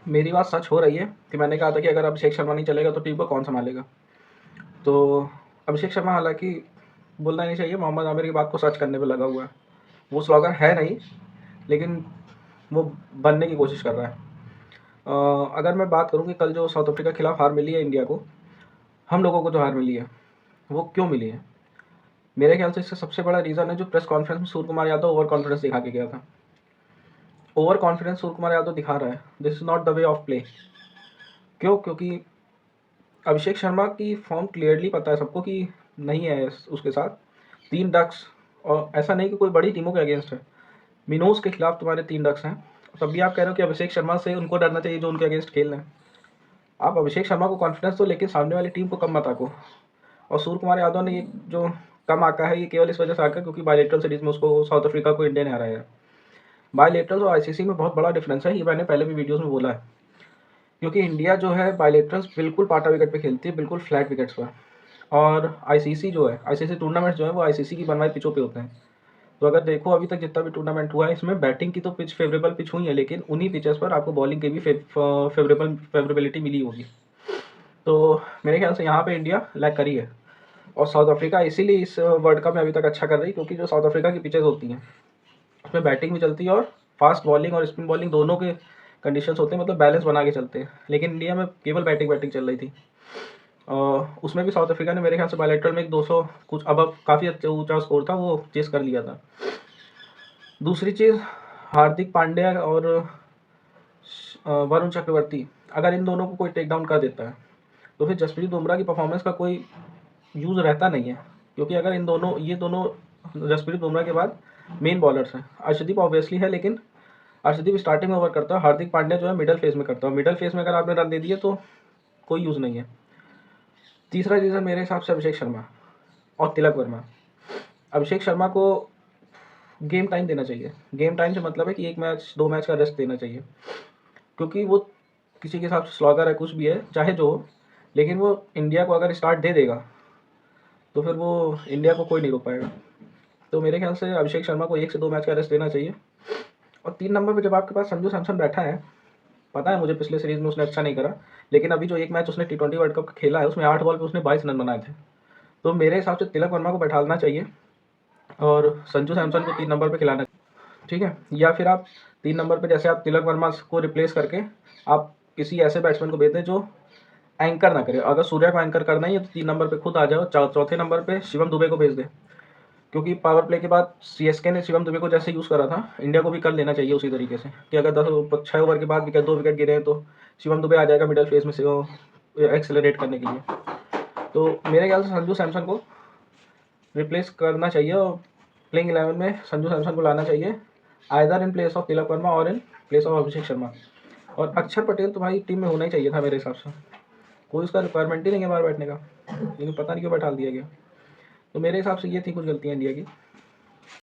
मेरी बात सच हो रही है कि मैंने कहा था कि अगर अभिषेक शर्मा नहीं चलेगा तो टीम को कौन संभालेगा। तो अभिषेक शर्मा हालाँकि बोलना नहीं चाहिए, मोहम्मद आमिर की बात को सच करने पे लगा हुआ है। वो स्लॉगर है नहीं, लेकिन वो बनने की कोशिश कर रहा है। अगर मैं बात करूँ कि कल जो साउथ अफ्रीका के खिलाफ हार मिली है इंडिया को, हम लोगों को जो हार मिली है, वो क्यों मिली है? मेरे ख्याल से इसका सबसे बड़ा रीज़न है जो प्रेस कॉन्फ्रेंस में सूर्य कुमार यादव ओवर कॉन्फिडेंस दिखा के गया था। ओवर कॉन्फिडेंस सूर्य कुमार यादव दिखा रहा है, this is not the way of play. क्यों? क्योंकि अभिषेक शर्मा की फॉर्म क्लियरली पता है सबको कि नहीं है उसके साथ। 3 डक्स, और ऐसा नहीं कि कोई बड़ी टीमों के अगेंस्ट है। मिनोज के खिलाफ तुम्हारे 3 डक्स हैं, तब भी आप कह रहे हो कि अभिषेक शर्मा से उनको डरना चाहिए जो उनके अगेंस्ट खेल रहे हैं। आप अभिषेक शर्मा को कॉन्फिडेंस दो, लेकिन सामने वाली टीम को कम मत आको। और सूर्य कुमार यादव ने ये जो कम आका है, ये केवल इस वजह से आका है क्योंकि बायलेटरल सीरीज में उसको साउथ अफ्रीका को इंडिया ने हराया है। बायलेटरल और आईसीसी में बहुत बड़ा डिफरेंस है, ये मैंने पहले भी वीडियोस में बोला है। क्योंकि इंडिया जो है बायलेटरल्स बिल्कुल पाटा विकेट पे खेलती है, बिल्कुल फ्लैट विकेट्स पर। और आईसीसी जो है, आईसीसी टूर्नामेंट जो है वो आईसीसी की बनवाई पिचों पे होते हैं। तो अगर देखो अभी तक जितना भी टूर्नामेंट हुआ है, इसमें बैटिंग की तो पिच फेवरेबल पिच हुई है, लेकिन उन्हीं पिचेस पर आपको बॉलिंग की भी फेवरेबिलिटी मिली होगी। तो मेरे ख्याल से यहाँ पे इंडिया लैग करी है। और साउथ अफ्रीका इसीलिए इस वर्ल्ड कप में अभी तक अच्छा कर रही है, क्योंकि जो साउथ अफ्रीका की पिचेस होती हैं उसमें बैटिंग भी चलती है और फास्ट बॉलिंग और स्पिन बॉलिंग दोनों के कंडीशंस होते हैं, मतलब बैलेंस बना के चलते हैं। लेकिन इंडिया में केवल बैटिंग चल रही थी। उसमें भी साउथ अफ्रीका ने मेरे ख्याल से बायलेटरल में एक 200 कुछ अब काफ़ी अच्छा ऊंचा स्कोर था, वो चेस कर लिया था। दूसरी चीज़, हार्दिक पांड्या और वरुण चक्रवर्ती, अगर इन दोनों को कोई टेक डाउन कर देता है तो फिर जसप्रीत बुमराह की परफॉर्मेंस का कोई यूज़ रहता नहीं है। क्योंकि अगर ये दोनों जसप्रीत बुमराह के बाद मेन बॉलर्स हैं। अर्शदीप ऑब्वियसली है, लेकिन अर्शदीप स्टार्टिंग में ओवर करता है, हार्दिक पांड्या जो है मिडल फेज में करता है। मिडल फेज में अगर आपने रन दे दिए तो कोई यूज़ नहीं है। तीसरा रीज़न मेरे हिसाब से अभिषेक शर्मा और तिलक वर्मा। अभिषेक शर्मा को गेम टाइम देना चाहिए। गेम टाइम से मतलब है कि 1 मैच 2 मैच का रेस्ट देना चाहिए, क्योंकि वो किसी के हिसाब से स्लॉगर है, कुछ भी है, चाहे जो हो, लेकिन वो इंडिया को अगर स्टार्ट दे देगा तो फिर वो इंडिया को कोई नहीं रोक पाएगा। तो मेरे ख्याल से अभिषेक शर्मा को 1 से 2 मैच का रेस्ट देना चाहिए। और 3 नंबर पे जब आपके पास संजू सैमसन बैठा है, पता है मुझे पिछले सीरीज़ में उसने अच्छा नहीं करा, लेकिन अभी जो 1 मैच उसने T20 वर्ल्ड कप खेला है उसमें 8 बॉल पे उसने 22 रन बनाए थे। तो मेरे हिसाब से तिलक वर्मा को बैठाना चाहिए और संजू सैमसन को 3 नंबर पे खिलाना चाहिए, ठीक है? या फिर आप 3 नंबर पे जैसे आप तिलक वर्मा को रिप्लेस करके आप किसी ऐसे बैट्समैन को भेज दें जो एंकर ना करे। अगर सूर्या को एंकर करना ही है तो 3 नंबर पे खुद आ जाओ, चौथे नंबर पे शिवम दुबे को भेज दें। क्योंकि पावर प्ले के बाद सीएसके ने शिवम दुबे को जैसे यूज़ करा था, इंडिया को भी कर लेना चाहिए उसी तरीके से, कि अगर 6 ओवर के बाद विकेट 2 विकेट गिरे हैं तो शिवम दुबे आ जाएगा मिडल फेज में से एक्सेलरेट करने के लिए। तो मेरे ख्याल से संजू सैमसन को रिप्लेस करना चाहिए और प्लेइंग 11 में संजू सैमसन को लाना चाहिए, either in place of Tilak Varma और in place of Abhishek Sharma. और अक्षर पटेल तुम्हारी टीम में होना ही चाहिए था मेरे हिसाब से, कोई उसका रिक्वायरमेंट ही नहीं है बाहर बैठने का, लेकिन पता नहीं क्यों बैठा दिया गया। तो मेरे हिसाब से ये थी कुछ गलतियाँ इंडिया की।